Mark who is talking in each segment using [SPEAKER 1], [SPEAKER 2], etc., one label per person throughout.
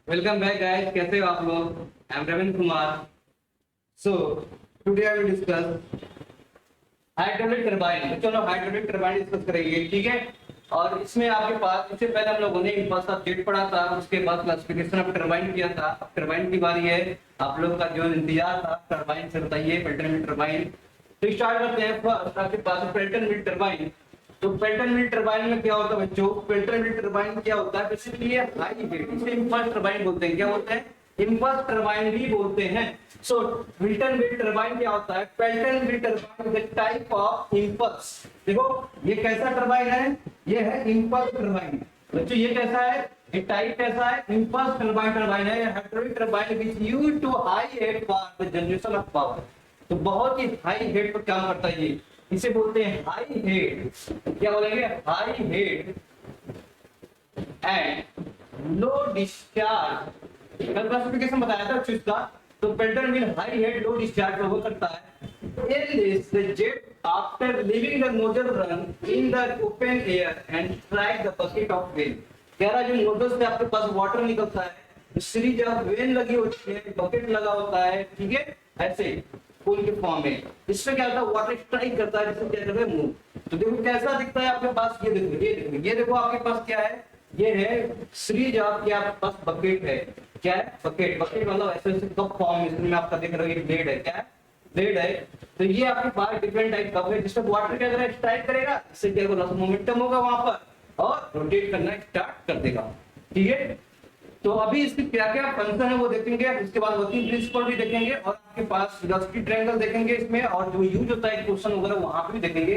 [SPEAKER 1] Welcome back guys, कैसे हो आप लोग। I am Ravindra Kumar. So today I will discuss hydraulic turbine. तो चलो हाइड्रोलिक टरबाइन डिस्कस करेंगे, ठीक है। और इसमें आपके पास इससे पहले हम लोगों ने इम्पल्स ऑफ जेट पढ़ा था, उसके बाद क्लासिफिकेशन ऑफ टरबाइन किया था। अब टरबाइन की बारी है। आप लोग का जो इंतजार था टरबाइन से, बताइए पेल्टन व्हील टरबाइन। तो स्टार्ट करते हैं। फर्स्ट आपके पास पेल्टन व्हील टरबाइन। तो पेल्टन व्हील टरबाइन में क्या होता है बच्चों, पेल्टन व्हील टरबाइन क्या होता है, बेसिकली ये हाई हेड, इसे इम्पल्स टरबाइन बोलते हैं। क्या बोलते हैं? इम्पल्स टरबाइन भी बोलते हैं। सो पेल्टन व्हील टरबाइन क्या होता है? Pelton wheel turbine is a type of impulse. देखो ये कैसा टरबाइन है, ये है इम्पल्स टरबाइन। बच्चों ये कैसा है, ये टाइप कैसा है, इम्पल्स टरबाइन टरबाइन है। Hydraulic turbine which used to high head for the generation of power. तो बहुत ही हाई हेड पर काम करता है ये, इसे बोलते हैं हाई हेड। क्या बोलेंगे? High head and low discharge. कल क्लासिफिकेशन बताया था इसका। तो Pelton wheel high head low discharge वो करता है। In this, the jet after leaving the nozzle run in the open air and strike the bucket of vein। कह रहा है जो नोजल से आपके पास वाटर निकलता है, सीरीज ऑफ वेन लगी होती है, बकेट लगा होता है, ठीक है, ऐसे फूल के फॉर्म में। इसमें क्या होता है, वाटर स्ट्राइक करता है, जिससे क्या करते हैं मूव। तो देखो कैसा दिखता है आपके पास, ये देखो ये देखो ये देखो आपके पास क्या है, ये है सीरीज ऑफ, क्या आपके पास बकेट है। क्या है? बकेट। बकेट मतलब ऐसे ऐसे कप फॉर्म में, इसमें आपका देख रहे हो ये ब्लेड है। क्या है? ब्लेड है। तो ये आपके पास डिफरेंट टाइप कप है, जिसमें वाटर क्या करेगा, स्ट्राइक करेगा, इससे क्या होगा, मोमेंटम होगा वहां पर और रोटेट करना स्टार्ट कर देगा, ठीक है। तो अभी इसकी क्या क्या फंक्शन है वो देखेंगे, उसके बाद वर्किंग प्रिंसिपल भी देखेंगे, और आपके पास वेलोसिटी ट्रायंगल देखेंगे इसमें, और जो यूज होता है क्वेश्चन वगैरह वहां पे भी देखेंगे।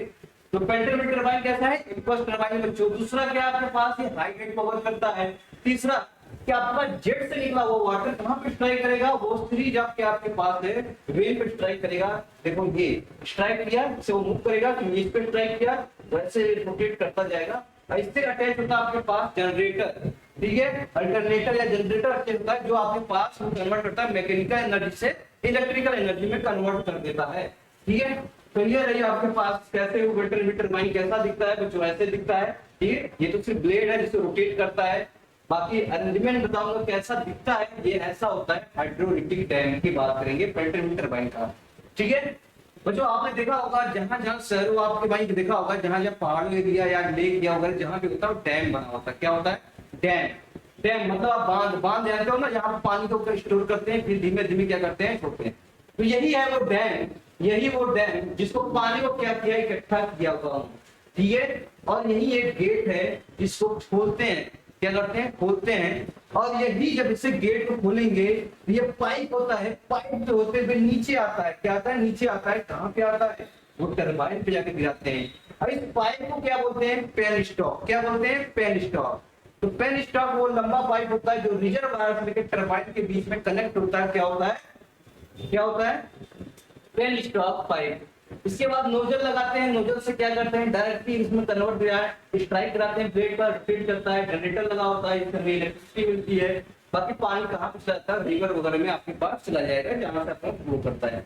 [SPEAKER 1] तो पेल्टन व्हील टरबाइन कैसा है? इम्पल्स टरबाइन में। दूसरा क्या आपके पास, ये हाई हेड पावर करता है। तीसरा क्या आपका जेट से निकला वो वाटर कहां पे स्ट्राइक करेगा, वो सीरीज ऑफ क्या आपके पास है, वेन पे स्ट्राइक करेगा। देखो ये स्ट्राइक किया, इससे वो मूव करेगा, तो इस पे स्ट्राइक किया, वैसे रोटेट करता जाएगा। इससे अटैच होता है आपके पास जनरेटर, ठीक है। अल्टरनेटर या जनरेटर अटैच होता है, जो आपके पास कन्वर्ट करता है मैकेनिकल एनर्जी से इलेक्ट्रिकल एनर्जी में कन्वर्ट कर देता है, ठीक है। तो ये रही आपके पास कैसे वो पेल्टन व्हील टरबाइन कैसा दिखता है, कुछ वैसे दिखता है, ठीक है। ये तो सिर्फ ब्लेड है जिसे रोटेट करता है। बाकी अरेंजमेंट बताऊंगा कैसा दिखता है, ये ऐसा होता है। हाइड्रोलिटिक डैम की बात करेंगे पेल्टन व्हील टरबाइन का, ठीक है। बच्चों आपने देखा होगा जहां जहां शहरों आपके भाई देखा होगा, जहां जहां पहाड़ एरिया या लेक या वगैरह जहां पे होता है डैम बना होता है। क्या होता है? डैम। डैम मतलब आप बांध बांध जानते हो ना, जहां पानी को स्टोर करते हैं, फिर धीमे धीमे क्या करते हैं, छोड़ते हैं। तो यही है वो डैम, यही वो डैम जिसको पानी को क्या किया, इकट्ठा किया हुआ, ठीक है। और यही एक गेट है जिसको खोलते हैं, क्या करते हैं, खोलते हैं। और यही जब इसे गेट को खोलेंगे, ये पाइप होता है, पाइप जो होते हुए नीचे आता है, क्या आता है, नीचे आता है। कहां पे आता है? वो टरबाइन पे जाके गिराते हैं। अब इस पाइप को क्या बोलते हैं? Penstock. क्या बोलते हैं? Penstock. तो पेन स्टॉक वो लंबा पाइप होता है जो रिजर्वायर से लेकर टरबाइन के बीच में कनेक्ट होता है। क्या होता है? क्या होता है? Penstock pipe. इसके बाद नोजल लगाते हैं, नोजल से क्या करते हैं, डायरेक्टली इसमें कन्वर्ट स्ट्राइक कराते हैं, प्लेट पर फीड करता है, जनरेटर लगा होता है, इसमें इलेक्ट्रिसिटी मिलती है। बाकी पानी कहाँ पे चला जाता है, रिवर वगैरह में आपके पास चला जाएगा, जहां से अपना फ्लो करता है।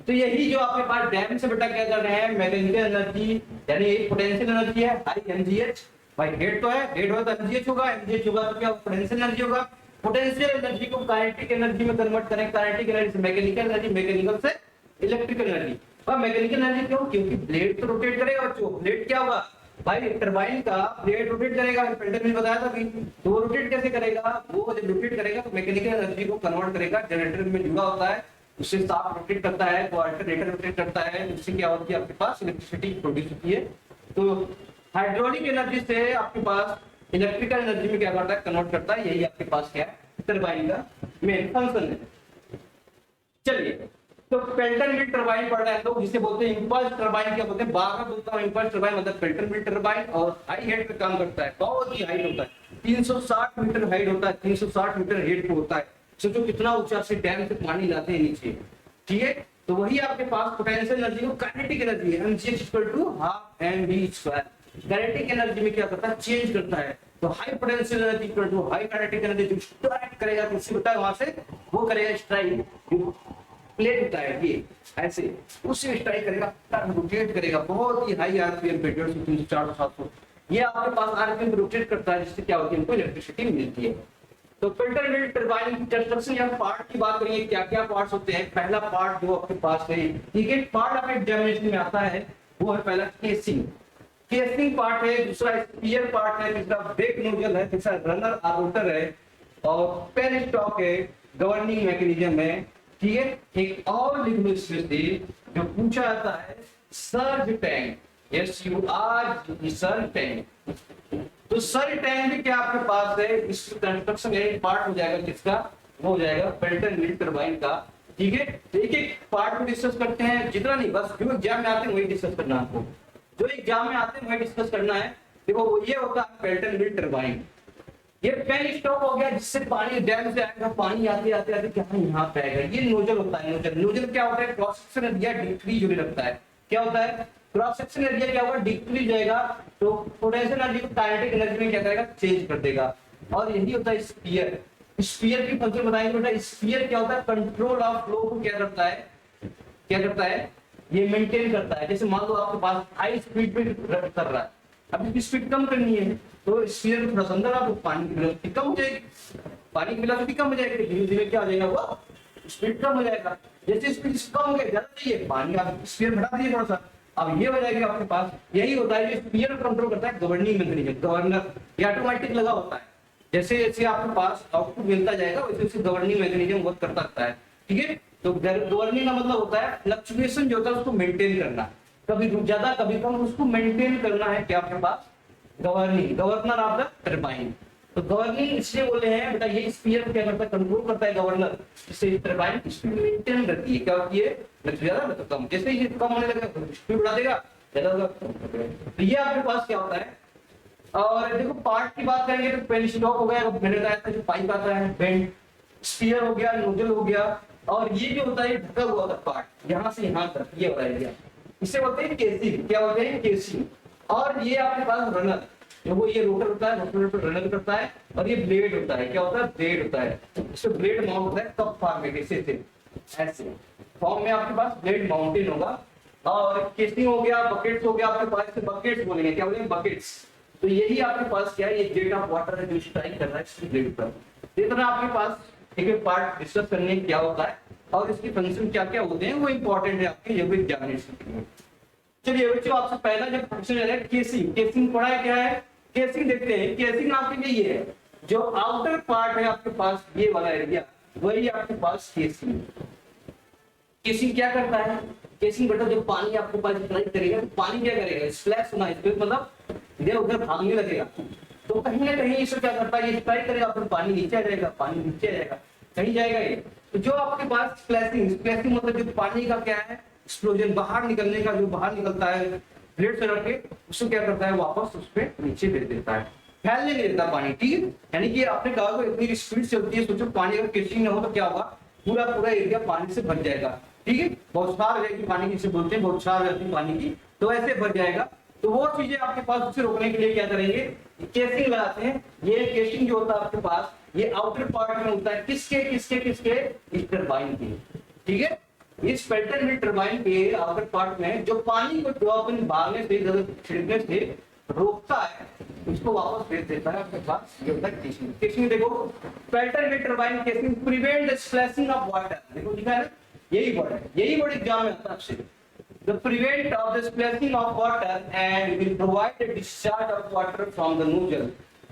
[SPEAKER 1] तो यही जो आपके पास डैम से बेटा क्या कर रहे हैं, मैकेनिकल एनर्जी यानी एक पोटेंशियल एनर्जी है, हाई एमजीएच। भाई हेड तो है, हेड हो तो एमजीएच होगा, एमजीएच होगा तो क्या पोटेंशियल एनर्जी होगा। पोटेंशियल एनर्जी को काइनेटिक एनर्जी में कन्वर्ट करें, काइनेटिक एनर्जी से मैकेनिकल एनर्जी, मैकेनिकल से इलेक्ट्रिकल एनर्जी। और मैकेनिकल एनर्जी क्यों? क्योंकि ब्लेड तो रोटेट करेगा बच्चों। ब्लेड क्या होगा भाई, टरबाइन का ब्लेड रोटेट करेगा। पेल्टन में बताया था कि तो वो रोटेट कैसे करेगा, वो जब रोटेट करेगा तो मैकेनिकल एनर्जी को कन्वर्ट करेगा, जनरेटर में जुड़ा होता है, उससे साफ रोटेट करता है, तो अल्टरनेटर रोटेट करता है, उससे क्या होती है, आपके पास इलेक्ट्रिसिटी प्रोड्यूस होती है। तो हाइड्रोलिक एनर्जी से आपके पास इलेक्ट्रिकल एनर्जी में क्या करता है, कन्वर्ट करता है। यही आपके पास क्या है, टरबाइन का मेन फंक्शन है। चलिए, तो पेल्टन व्हील टरबाइन पढ़ रहे हैं लोग, जिसे बोलते हैं इम्पल्स टरबाइन। क्या बोलते हैं, बार बार बोलता हूं, इम्पल्स टरबाइन मतलब पेल्टन व्हील टरबाइन, और हाई हेड पे काम करता है, बहुत ही हाइट होता है, 360 मीटर हाइट होता है, 360 मीटर हेड पे होता है। सोचो कितना ऊंचा से डैम से पानी लाते हैं नीचे, ठीक है। तो वही आपके पास पोटेंशियल एनर्जी को काइनेटिक एनर्जी है, mgh = 1/2 mv²। काइनेटिक एनर्जी में क्या करता है, चेंज करता है। तो high potential energy = high kinetic energy, जो स्ट्राइक करेगा, तो उससे बताया वहां से वो करेगा स्ट्राइक, प्लेट होता है ये ऐसे, उससे स्ट्राइक करेगा, रोटेट करेगा, बहुत ही हाई आरपीएम पे 150, 300, 400, 700 ये आपके पास आरपीएम रोटेट करता है, जिससे क्या होती है, हमको इलेक्ट्रिसिटी मिलती है। तो फिल्टर मिल टरबाइन कंस्ट्रक्शन या पार्ट की बात करिए, क्या क्या पार्ट्स होते हैं। पहला पार्ट जो आपके पास है, ठीक है, पार्ट आपके एग्जामिनेशन में आता है, वो है पहला केसिंग। केसिंग पार्ट है, दूसरा स्पीयर पार्ट है, तीसरा ब्रेक नोजल है, तीसरा रनर और रोटर है, और पेन स्टॉक है, गवर्निंग मैकेनिज्म है, ठीक है। एक और लिख लो इसमें से जो पूछा जाता है, surge tank, SURG, surge tank. तो सर्ज टैंक भी क्या आपके पास है, इस कंस्ट्रक्शन का एक पार्ट हो जाएगा, किसका, वो हो जाएगा फिल्टर मिल टरबाइन का, ठीक है। एक एक पार्ट को डिस्कस करते हैं, जितना नहीं, बस जो एग्जाम में आते हैं वही डिस्कस करना है आपको, जो एग्जाम में आते हैं वही डिस्कस करना है। देखो ये होता है फिल्टर मिल टरबाइन। ये पेन स्टॉक हो गया, जिससे पानी डैम से आएगा, पानी आते आते आते क्या यहाँ पे आएगा, ये नोजल होता है। नोजल नोजल क्या होता है, क्रॉस सेक्शन एरिया डिक्रीज होने लगता है। क्या होता है, क्रॉस सेक्शन एरिया क्या होगा, डिक्रीज जाएगा, तो पोटेंशियल एनर्जी को काइनेटिक एनर्जी में क्या करेगा, चेंज कर देगा। और यही होता है स्फीयर। स्फीयर की फंक्शन बताएंगे बेटा। स्फीयर क्या होता है, कंट्रोल ऑफ फ्लो को क्या करता है, क्या करता है, ये मेंटेन करता है। जैसे मान लो आपके पास हाई स्पीड पे रन कर रहा है, अब इसकी स्पीड कम करनी है, तो स्फीयर को थोड़ा सा अंदर आप, पानी की वेलोसिटी कम हो जाएगी, पानी की वेलोसिटी कम हो जाएगी, धीरे धीरे क्या हो जाएगा, वो स्पीड कम हो जाएगा। जैसे स्पीड कम हो गई, ज्यादा चाहिए पानी, आप स्फीयर बढ़ा दीजिए थोड़ा सा, अब ये हो जाएगा आपके पास। यही होता है, जो स्फीयर को कंट्रोल करता है गवर्निंग मैकेनिज्म, गवर्नर, ये ऑटोमेटिक लगा होता है। जैसे जैसे आपके पास आउटपुट मिलता जाएगा, वैसे वैसे गवर्निंग मैकेनिज्म वर्क करता रहता है, ठीक है। तो गवर्निंग का मतलब होता है फ्लक्चुएशन जो होता है उसको मेंटेन करना, कभी ज्यादा कभी कम, उसको मेंटेन करना है क्या आपके पास, governing, governor of the turbine. तो गवर्निंग इसलिए बोले हैं बेटा, ये स्फीयर क्या करता है, कंट्रोल करता है गवर्नर, इससे टरबाइन की स्पीड मेंटेन रहती है, क्या होती है, ज्यादा ना तो कम, जैसे ही कम होने लगेगा स्पीड बढ़ा देगा, ज्यादा होगा। तो ये आपके पास क्या होता है। और देखो पार्ट की बात करेंगे तो पेन स्टॉक हो गया, मैंने बताया था, जो पाइप आता है, बेंड, स्फीयर हो गया, नोजल हो गया, और ये जो होता है ढका हुआ होता है पार्ट, यहाँ से यहाँ तक ये वाला एरिया, इसे बोलते हैं केसिंग। क्या बोलते हैं, केसिंग। और ये आपके पास रनर, वो ये रोटर होता है, रोटर पर रनर करता है, और ये ब्लेड होता है, क्या होता है, ब्लेड होता है। इसमें ब्लेड माउंट होता है कप फॉर्म में, ऐसे फॉर्म में आपके पास ब्लेड माउंटेन होगा। और केसिंग हो गया, बकेट्स हो गया आपके पास, इसे बकेट्स बोलेंगे, क्या बोलेंगे, बकेट्स। तो यही आपके पास क्या है, ये जेट ऑफ वाटर है जो स्ट्राइक कर रहा है इस ब्लेड पर। इतना आपके पास एक पार्ट डिस्कस करने क्या होता है और इसकी फंक्शन क्या क्या होते हैं, वो इंपॉर्टेंट है आपके ये एग्जामिनेशन के लिए। चलिए बच्चों, आपसे पहला जो फंक्शन है केसिंग, केसिंग पढ़ा है, क्या है केसिंग, देखते हैं। केसिंग आपके लिए ये है, जो आउटर पार्ट है आपके पास, ये वाला एरिया, वही आपके पास केसिंग। केसिंग क्या करता है, केसिंग बेटा जब पानी आपके पास स्ट्राइक करेगा तो पानी क्या करेगा, स्प्लैश होना, मतलब इधर उधर भागने लगेगा। तो कहीं ना कहीं इसे क्या करता है, ये स्ट्राइक करेगा, फिर पानी नीचे आ जाएगा, पानी नीचे आ जाएगा, कहीं जाएगा ये। तो जो आपके पास स्प्लैशिंग, स्प्लैशिंग मतलब जो पानी का क्या है, एक्सप्लोजन, बाहर निकलने का, जो बाहर निकलता है ब्लेड से रख के, उसको क्या करता है, वापस उस पे नीचे भेज देता है, फैलने नहीं देता पानी, ठीक है। यानी कि आपने कहा को इतनी स्पीड चलती है, सोचो पानी अगर केसिंग ना हो तो क्या होगा, पूरा पूरा एरिया पानी से भर जाएगा, ठीक है। बौछार हो जाएगी पानी की, जिसे बोलते हैं बौछार हो जाती है पानी की, तो ऐसे भर जाएगा। तो वो चीजें आपके पास उसे रोकने के लिए क्या करेंगे, केसिंग लगाते हैं। ये केसिंग जो होता है आपके पास, ये आउटर पार्ट में होता है, किसके किसके किसके, इस टरबाइन के, ठीक है। इस फिल्टर मिल टरबाइन के आउटर पार्ट में जो पानी को ड्रॉप इन भागने से, छिड़कने से रोकता है, उसको वापस भेज देता है आपके पास। ये होता है केसिंग। केसिंग देखो, filter mill turbine casing prevent the splashing of water, देखो लिखा है ना, यही वर्ड है, यही वर्ड एग्जाम में आता है आपसे। The prevent of the splashing of water and will provide the discharge of water from the nozzle,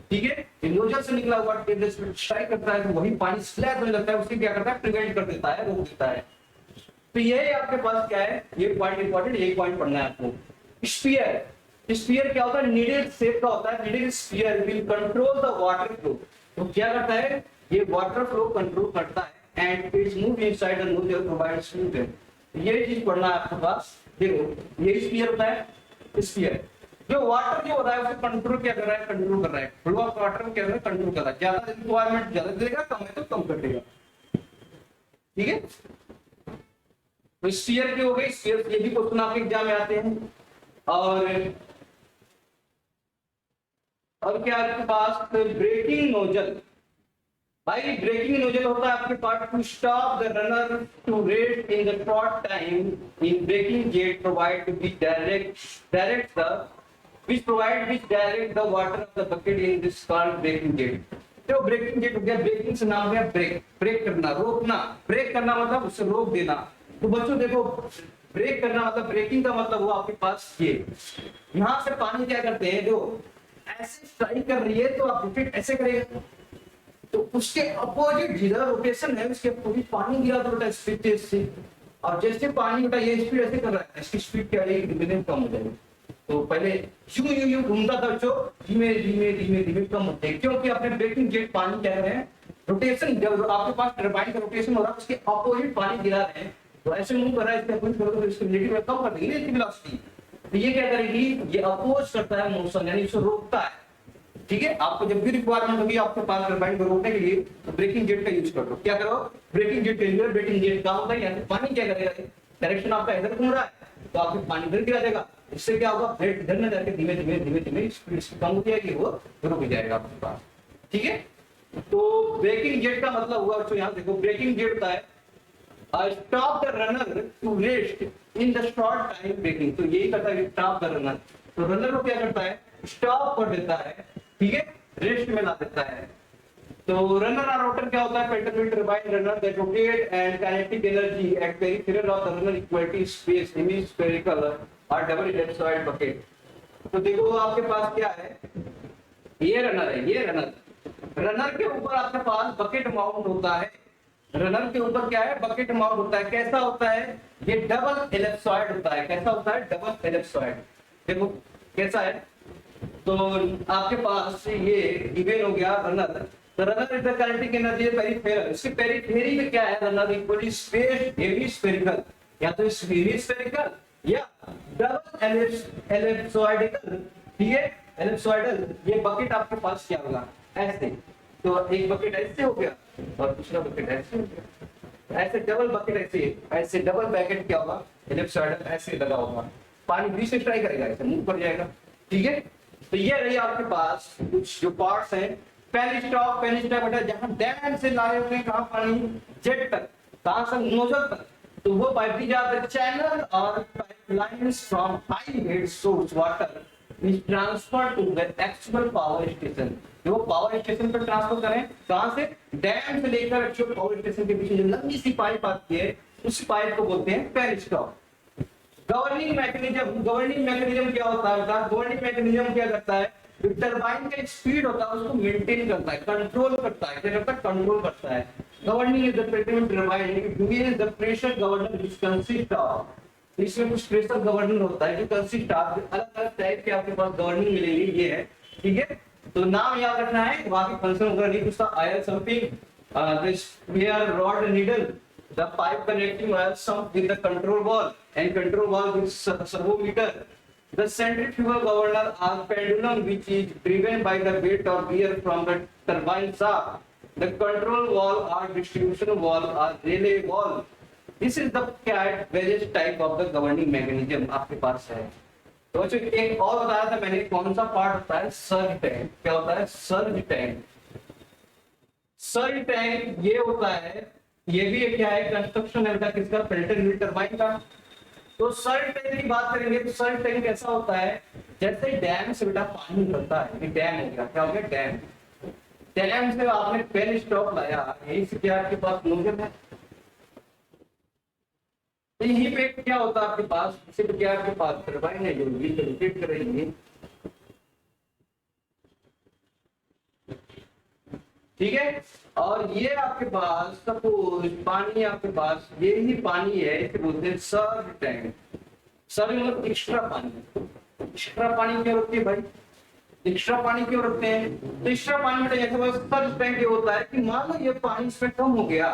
[SPEAKER 1] ठीक है। ये नोजल से निकला हुआ स्ट्राइक करता है तो वही पानी स्प्लैश होने लगता है, उससे क्या करता है, प्रिवेंट कर देता है, रोक देता है। तो ये आपके पास क्या है, ये पॉइंट इंपॉर्टेंट, एक पॉइंट पढ़ना है आपको। स्फीयर, स्फीयर क्या होता है, नीडेड शेप का होता है, needed sphere will control the water flow. तो क्या करता है, ये वाटर फ्लो कंट्रोल करता है and it's move inside the nozzle provides fluid. ये चीज पढ़ना है आपके पास। देखो ये स्फीयर होता है, स्फीयर जो वाटर जो हो रहा है उसे कंट्रोल क्या कर रहा है, कंट्रोल कर रहा है, फ्लो ऑफ वाटर को क्या कर रहा है, कंट्रोल कर रहा है। ज्यादा रिक्वायरमेंट ज्यादा देगा, कम है तो कम कर देगा, ठीक है। तो स्फीयर की हो गई, स्फीयर ये भी क्वेश्चन आपके एग्जाम में आते हैं। और क्या आपके पास ब्रेकिंग नोजल, भाई ब्रेकिंग नोजल होता है आपके पास to stop the runner to rate in the short time in breaking jet provide to be direct the water of the bucket in this called breaking jet. तो breaking jet हो गया, breaking से नाम है ब्रेक, ब्रेक करना, रोकना, break करना मतलब उससे रोक देना। तो बच्चों देखो, ब्रेक करना मतलब, ब्रेकिंग का मतलब हुआ आपके पास ये, यहां से पानी क्या करते हैं, जो ऐसे स्ट्राइक कर रही है तो आप रिपीट ऐसे करेगा, तो उसके अपोजिट जिधर रोटेशन है उसके अपोजिट पानी गिरा तो बेटा स्पीड से, और जैसे पानी बेटा ये स्पीड ऐसे कर रहा है, इसकी स्पीड क्या है, धीमे धीमे कम हो जाएगी। तो पहले यूं यूं यूं घूमता था बच्चों, धीमे धीमे धीमे धीमे कम होते हैं, क्योंकि आपने ब्रेकिंग जेट पानी क्या कर रहे हैं, रोटेशन, जब आपके पास टरबाइन का रोटेशन हो रहा है उसके अपोजिट पानी गिरा रहे हैं, तो ऐसे मूव कर रहा है, इसके अपोजिट करोगे तो इसकी वेलोसिटी कम कर देगी इसकी वेलोसिटी, तो ये क्या करेगी, ये अपोज करता है मोशन, यानी इसे रोकता है। ठीक है, आपको जब भी रिक्वायरमेंट होगी आपके पास टरबाइन को रोकने के लिए, तो ब्रेकिंग जेट का यूज करो। क्या करो, ब्रेकिंग जेट के लिए, ब्रेकिंग जेट का होता है यानी पानी क्या करेगा, डायरेक्शन आपका इधर घूम रहा है तो आपको पानी इधर गिरा देगा, इससे क्या होगा, ब्रेक इधर न जाके धीमे धीमे धीमे धीमे स्पीड कम हो जाएगी, वो रुक जाएगा आपके पास। ठीक है, तो ब्रेकिंग जेट का मतलब हुआ बच्चों, यहाँ देखो ब्रेकिंग जेट होता है stop the runner to rest in the short time braking, तो यही करता है स्टॉप द रनर, तो रनर को क्या करता है, स्टॉप कर देता है, ठीक है, रेस्ट में ला देता है। तो रनर और रोटर क्या होता है, पेल्टर turbine runner that rotate and kinetic energy at peripheral of the runner equality space hemispherical और डबल इलिप्सॉइड बकेट। तो देखो आपके पास क्या है, ये रनर है, ये रनर, रनर के ऊपर आपके पास बकेट माउंट होता है, रनर के ऊपर क्या है, बकेट माउंट होता है, कैसा होता है, ये डबल इलिप्सॉइड होता है, कैसा होता है, डबल इलिप्सॉइड। देखो कैसा है, तो आपके पास ये गिवन हो गया रनर, तो runner is the kinetic energy peripheral, इसके पेरिफेरी में क्या है, रनर इक्वली स्पेस हेमिस्फेरिकल, या तो हेमिस्फेरिकल या डबल एलिप्सॉइडिकल, ठीक है, एलिप्सॉइडल। ये बकेट आपके पास क्या होगा, ऐसे, तो एक बकेट ऐसे हो गया और दूसरा बकेट ऐसे हो गया, ऐसे डबल बकेट, ऐसे ऐसे डबल बकेट क्या होगा, एलिप्सॉइडल ऐसे लगा होगा, पानी बीच से ट्राई करेगा, ऐसे मूव कर जाएगा। ठीक है, तो ये रही आपके पास कुछ जो पार्ट्स हैं, पहली स्टॉप बेटा जहां डैम से लाए हुए कहां पानी, जेट तक, कहां से, नोजल तक, तो वो पाइप दी जाती है, चैनल और pipelines from high head source water is transfer to the actual power station, जो पावर स्टेशन पर ट्रांसफर करें, कहां से, डैम से लेकर एक्चुअल पावर स्टेशन के बीच जो लंबी सी पाइप आती है, उस पाइप को बोलते हैं पहली stop. Governing mechanism, governing mechanism क्या होता है, गवर्निंग मैकेनिज्म क्या करता है, जो टरबाइन का स्पीड होता है उसको मेंटेन करता है, कंट्रोल करता है, क्या करता है, कंट्रोल करता है। Governing is the pressure turbine is the pressure governor which consist of, इसमें कुछ प्रेशर गवर्नर होता है जो कंसिस्ट ऑफ, अलग अलग टाइप के आपके पास गवर्निंग मिलेंगे, ये है। ठीक है, तो नाम याद रखना है, बाकी फंक्शन वगैरह नहीं पूछता, oil something this here rod needle, the pipe connecting oil sump with the control valve and control valve with servometer, the centrifugal governor or pendulum which is driven by the weight or gear from the turbine shaft, the control valve or distribution valve or relay valve. This is the various type of the governing mechanism आपके पास है। तो बच्चों एक और बताया था मैंने, कौन सा पार्ट होता है, सर्ज टैंक। क्या होता है, सर्ज टैंक। सर्ज टैंक ये होता है, ये भी क्या है, कंस्ट्रक्शन है किसका, पेल्टर टरबाइन का। तो सर्ज टैंक की बात करेंगे तो सर्ज टैंक कैसा होता है, जैसे डैम से बेटा पानी निकलता है, ये डैम हो गया, क्या हो गया, डैम, डैम से आपने पहले स्टॉप लाया, यही से क्या आपके पास नोजल है, तो यहीं पे क्या होता है आपके पास, सिर्फ क्या आपके पास टरबाइन है जो रोटेट करेगी। ठीक है, और ये आपके पास सपोज पानी आपके पास, ये ही पानी है, इसे बोलते हैं सर्ज टैंक। सर्ज मतलब एक्स्ट्रा पानी। एक्स्ट्रा पानी क्यों रखते हैं भाई, एक्स्ट्रा पानी क्यों रखते हैं, तो एक्स्ट्रा पानी में जैसे सर्ज टैंक ये होता है कि मान लो ये पानी इसमें कम हो गया,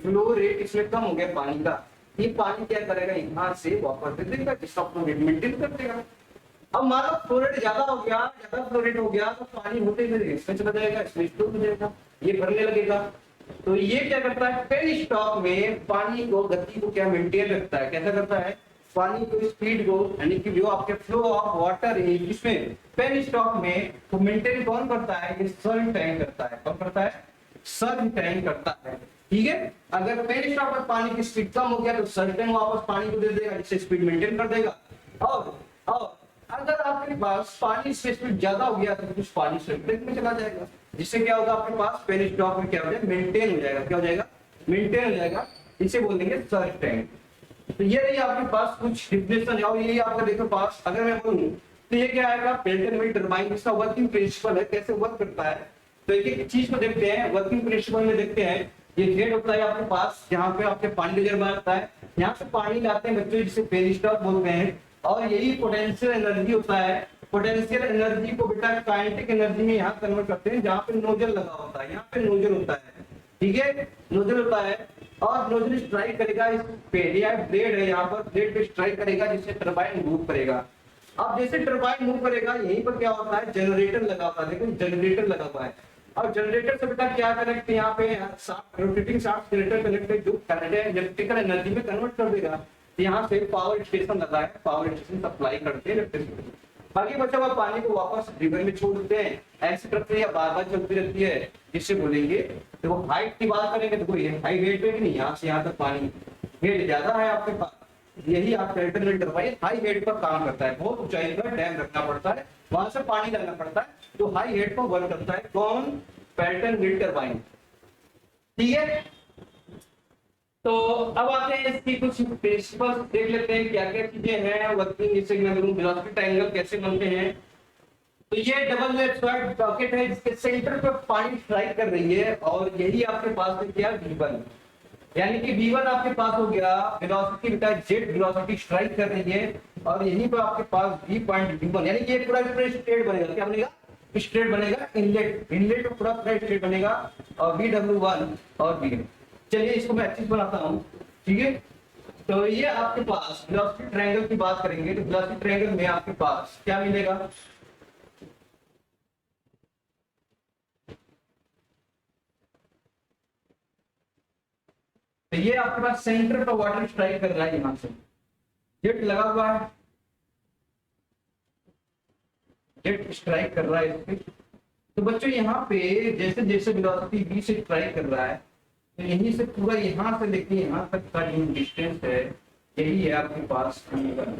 [SPEAKER 1] फ्लो रेट इसमें कम हो गया पानी का, ये पानी क्या करेगा, यहाँ से वापस दे देगा, इसका फ्लो रेट मेंटेन कर देगा। अब मान लो फ्लो रेट ज्यादा हो गया, ज्यादा फ्लो रेट हो गया, तो पानी होते हुए इसमें चला जाएगा, इसमें स्टोर हो जाएगा, ये भरने लगेगा। तो ये क्या करता है, पहली स्टॉक में पानी को, गति को क्या मेंटेन रखता है, कैसा करता है, पानी को स्पीड को, यानी कि जो आपके फ्लो ऑफ वाटर है इसमें पहली स्टॉक में तो मेंटेन कौन करता है, ये सर्ज टैंक करता है। कौन करता है, सर्ज टैंक करता है। ठीक है, अगर पहली स्टॉक में पानी की स्पीड कम हो गया तो सर्ज टैंक वापस पानी को दे देगा, जिससे स्पीड मेंटेन कर देगा। और अगर आपके पास पानी से स्पीड ज्यादा हो गया तो कुछ पानी सर्ज टैंक में चला जाएगा। जिससे क्या होगा आपके पास पेनिस्टॉक में क्या हो जाएगा, मेंटेन हो जाएगा, क्या हो जाएगा, मेंटेन हो जाएगा, इसे बोलेंगे सर्च टाइम। तो ये रही आपके पास कुछ डिफिनेशन, और ये आपका देखो पास अगर मैं बोलूं तो ये क्या आएगा, पेल्टन व्हील टरबाइन, इसका वर्किंग प्रिंसिपल है, कैसे वर्क करता है। तो एक एक चीज को देखते हैं, वर्किंग प्रिंसिपल में देखते हैं। ये हेड होता है आपके पास, यहाँ पे आपके पानी रिजर्व आता है, यहाँ से पानी लाते हैं बच्चों, जिसे पेनिस्टॉक बोलते हैं, और यही पोटेंशियल एनर्जी होता है। पोटेंशियल एनर्जी को बेटा काइनेटिक एनर्जी में यहाँ कन्वर्ट करते हैं, जहाँ पे नोजल लगा होता है, यहाँ पे नोजल होता है, ठीक है, नोजल होता है, और नोजल स्ट्राइक करेगा इस पे, या ब्लेड है यहाँ पर, ब्लेड पे स्ट्राइक करेगा, जिससे टरबाइन मूव करेगा। अब जैसे टरबाइन मूव करेगा, यहीं पर क्या होता है, जनरेटर लगा होता है, देखो जनरेटर लगा हुआ है। और जनरेटर से बेटा क्या कनेक्ट, यहाँ पे रोटेटिंग शाफ्ट जनरेटर कनेक्ट है, जो इलेक्ट्रिकल एनर्जी में कन्वर्ट कर देगा। यहाँ से पावर स्टेशन लगा है, पावर स्टेशन सप्लाई करते हैं इलेक्ट्रिसिटी। बाकी बचा हुआ पानी को वापस रिवर में छोड़ देते हैं, ऐसी प्रक्रिया बार बार चलती रहती है, जिससे बोलेंगे। देखो हाइट की बात करेंगे तो कोई हाई हेड पे नहीं, यहाँ से यहाँ तक पानी हेड ज्यादा है आपके पास, यही आप Pelton wheel turbine high head पर काम करता है, बहुत ऊंचाई पर डैम रखना पड़ता है, वहां से पानी लाना पड़ता है, तो हाई हेड पर वर्क करता है कौन, पेल्टन व्हील टरबाइन, ठीक है। तो अब आते हैं इसकी कुछ प्रिंसिपल्स देख लेते हैं, क्या क्या चीजें हैं वर्किंग सिग्नल, वेलोसिटी ट्रायंगल कैसे बनते हैं। तो ये डबल स्क्वायर ब्रैकेट है, जिसके सेंटर पे पानी स्ट्राइक कर रही है, और यही आपके पास है क्या, V1, यानी कि V1 आपके पास हो गया वेलोसिटी, बेटा जेट वेलोसिटी स्ट्राइक कर रही है, और यहीं पर आपके पास V.V1, यानी कि ये पूरा स्ट्रेट बनेगा, क्या बनेगा, स्ट्रेट बनेगा, इनलेट इनलेट पूरा स्ट्रेट बनेगा, और VW1 और V। चलिए इसको मैं अच्छी बनाता हूँ, ठीक है। तो ये आपके पास वेलोसिटी ट्रायंगल की बात करेंगे, तो वेलोसिटी ट्रायंगल में आपके पास क्या मिलेगा, तो ये आपके पास सेंटर पर वाटर स्ट्राइक कर रहा है, यहां से जेट लगा हुआ है, जेट स्ट्राइक कर रहा है इस पे। तो बच्चों यहाँ पे जैसे जैसे वेलोसिटी v से स्ट्राइक कर रहा है, तो यहीं से पूरा यहाँ से लेके यहाँ तक का जो डिस्टेंस है, यही है आपके पास V1,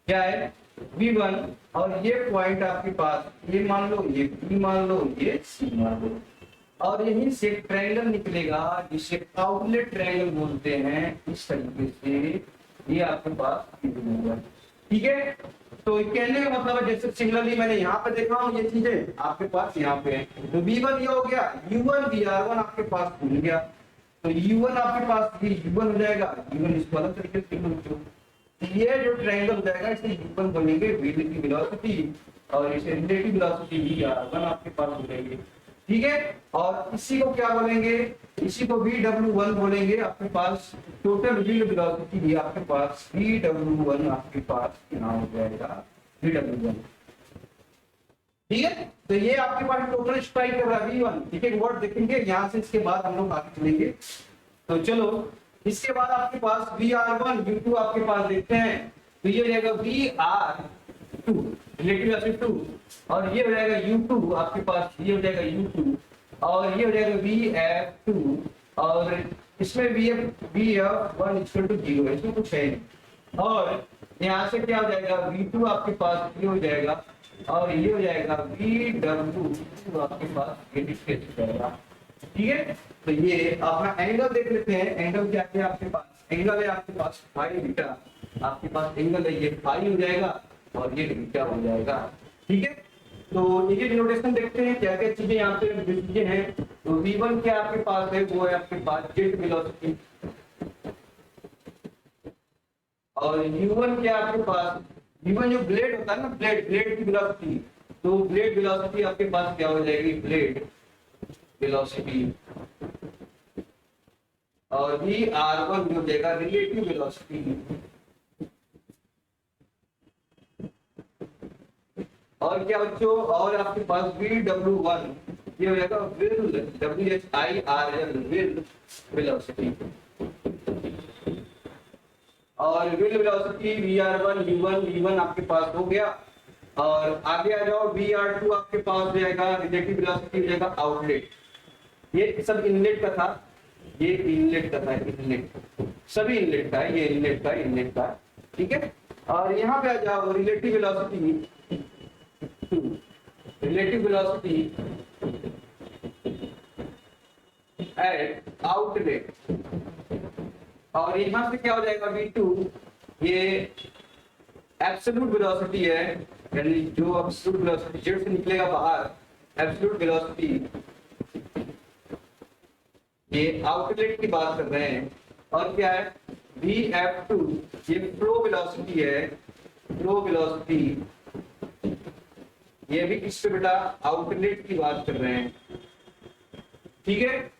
[SPEAKER 1] क्या है, V1, और ये पॉइंट आपके पास, ये मान लो, ये B मान लो, ये C मान लो, और यहीं से ट्रायंगल निकलेगा, जिसे आउटलेट ट्रायंगल बोलते हैं, इस तरीके से ये आपके पास होगा, ठीक है। तो कहने का मतलब है, जैसे सिमिलरली मैंने यहाँ पे देखा हूँ, ये चीजें आपके पास यहाँ पे है, तो V1 ये हो गया, U1 VR1 आपके पास भूल गया, तो U1 आपके पास ये U1 हो जाएगा, U1 इसको अलग तरीके से, ये जो ट्रायंगल हो जाएगा, इसे U1 बोलेंगे व्हील की वेलोसिटी, और इसे रिलेटिव वेलोसिटी VR1 आपके पास हो जाएगी, ठीक है। और इसी को क्या बोलेंगे, इसी को VW1 बोलेंगे, आपके पास टोटल व्हील वेलोसिटी भी आपके पास VW1 आपके पास यहाँ हो जाएगा VW1, ठीक है। तो ये आपके पास टोटल स्ट्राइक कर रहा है V1, ठीक है, वर्ड देखेंगे यहाँ से, इसके बाद हम लोग आगे चलेंगे। तो चलो इसके बाद आपके पास VR1 U2 आपके पास देखते हैं, तो ये हो जाएगा VR2 रिलेटिव वेलोसिटी 2, और ये हो जाएगा U2 आपके पास, ये हो जाएगा U2, और ये हो जाएगा VF2, और इसमें VF1 इक्वल टू 0 है, इसमें कुछ है नहीं, और यहाँ से क्या हो जाएगा, V2 आपके पास ये हो जाएगा, और ये हो जाएगा VW आपके पास ये डिस्टेंस हो जाएगा, ठीक है। तो ये अपना एंगल देख लेते हैं, एंगल क्या है आपके पास, एंगल है आपके पास फाई बीटा, आपके पास एंगल है ये फाई हो जाएगा, और ये बीटा हो जाएगा, ठीक है। तो ये डिनोटेशन देखते हैं, क्या क्या चीजें यहाँ पे चीजें हैं। तो V1 क्या आपके पास है, वो है आपके पास जेट वेलोसिटी, और U1 क्या आपके पास, V1 जो ब्लेड होता है ना, ब्लेड की वेलोसिटी, तो ब्लेड वेलोसिटी आपके पास क्या हो जाएगी, ब्लेड वेलोसिटी, और VR1 हो जाएगा रिलेटिव वेलोसिटी, और क्या बच्चों, और आपके पास VW1 ये हो जाएगा व्हील WHIRL व्हील वेलोसिटी, और wheel velocity VR1 U1 V1 आपके पास हो गया। और आगे आ जाओ, VR2 आपके पास हो जाएगा रिलेटिव वेलोसिटी हो जाएगा आउटलेट, ये सब इनलेट का था, ये इनलेट का था, इनलेट सभी इनलेट का है, ये इनलेट का, ठीक है। और यहाँ पे आ जाओ रिलेटिव वेलोसिटी एट आउटलेट, और यहां से क्या हो जाएगा v2, ये एब्सोल्यूट वेलोसिटी है, यानी जो एब्सोल्यूट वेलोसिटी जेड से निकलेगा बाहर, एब्सोल्यूट वेलोसिटी, ये आउटलेट की बात कर रहे हैं। और क्या है vf2, ये फ्लो वेलोसिटी है, फ्लो वेलोसिटी, ये भी किससे बेटा, आउटलेट की बात कर रहे हैं, ठीक है।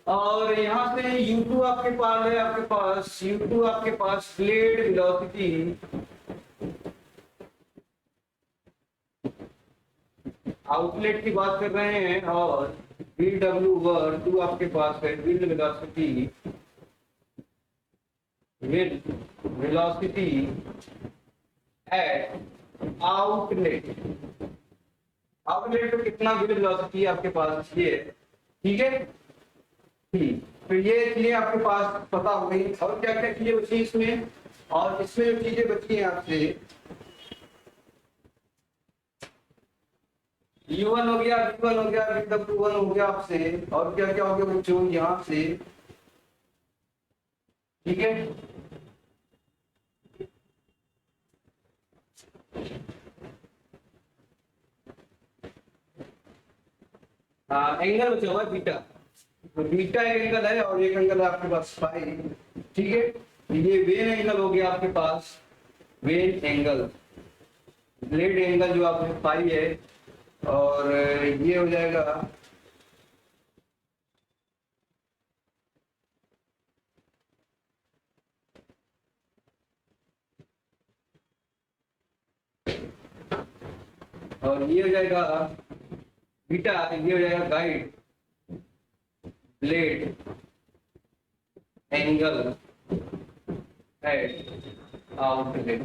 [SPEAKER 1] और यहां से u2 आपके पास है, आपके पास u2 आपके पास ब्लेड वेलोसिटी, आउटलेट की बात कर रहे हैं। और vw2 आपके पास है wind velocity, wind velocity at outlet, outlet पे कितना विंड वेलोसिटी आपके पास, ये ठीक है। ठीक, तो ये चीजें आपके पास पता हो गई। और क्या क्या चीजें बची इसमें, और इसमें जो चीजें बची हैं आपसे, u1 हो गया, v1 हो गया, vw1 हो गया आपसे, और क्या क्या हो गया बच्चों यहाँ से, ठीक है। एंगल बचा हुआ है बीटा, तो बीटा एक एंगल है और एक एंगल है आपके पास फाई, ठीक है। ये वेन एंगल हो गया आपके पास, वेन एंगल, ब्लेड एंगल जो आपके फाई है, और ये हो जाएगा और ये हो जाएगा बीटा, ये हो जाएगा guide blade angle eight outlet,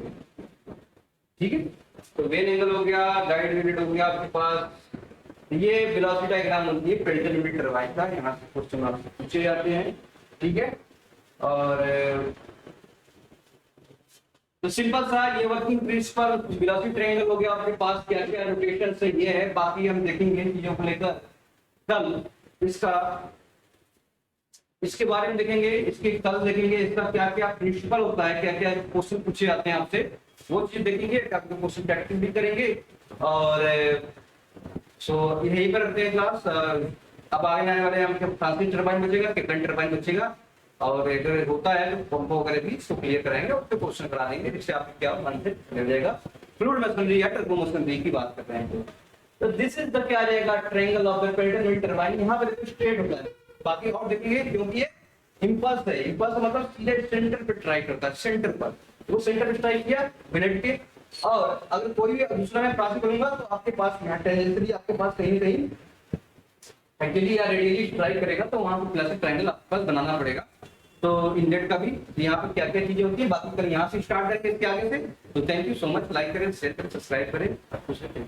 [SPEAKER 1] ठीक है। तो वेन एंगल हो गया, गाइड ब्लेड हो गया आपके पास। ये वेलोसिटी डायग्राम होती है पेल्टन विंड टरबाइन का, यहाँ से क्वेश्चन आपसे पूछे जाते हैं, ठीक है। और तो सिंपल सा ये वर्किंग प्रिंसिपल वेलोसिटी ट्रायंगल हो गया आपके पास, क्या क्या रोटेशन से ये है, बाकी हम देखेंगे चीजों को लेकर कल, इसका इसके बारे में देखेंगे, इसके कल देखेंगे, इसका क्या क्या प्रिंसिपल होता है, क्या क्या क्वेश्चन पूछे जाते हैं आपसे, वो चीज देखेंगे, आपके क्वेश्चन प्रैक्टिस भी करेंगे। और सो यही पर रखते हैं क्लास। अब आगे आने वाले हम ट्रांसमिशन टरबाइन बचेगा, कितना टरबाइन बचेगा, और अगर होता है तो पंप वगैरह भी इसको क्लियर कराएंगे, उसके क्वेश्चन करा देंगे, जिससे आपको क्या मन से मिल जाएगा। फ्लूइड मशीनरी या टर्बो मशीनरी की बात कर रहे हैं, तो दिस इज द क्या रहेगा, triangle of the Pelton wind turbine. यहाँ पर स्ट्रेट होता है, बाकी और देखेंगे, क्योंकि ये इंपल्स है, इंपल्स मतलब सीधे सेंटर पे ट्राई करता है, सेंटर पर, वो सेंटर पे ट्राई किया मिनट के। और अगर कोई भी दूसरा मैं पास करूंगा तो आपके पास टेंजेंशियली आपके पास कहीं कहीं एक्चुअली या रेडियली ट्राई करेगा, तो वहां पर प्लस ट्रायंगल आपके पास बनाना पड़ेगा। तो इनडेट का भी यहाँ पर क्या क्या चीजें होती है, बाकी कल यहाँ से स्टार्ट करके इसके आगे से। तो thank you so much, like करें, शेयर करें, सब्सक्राइब करें, खुश रहें।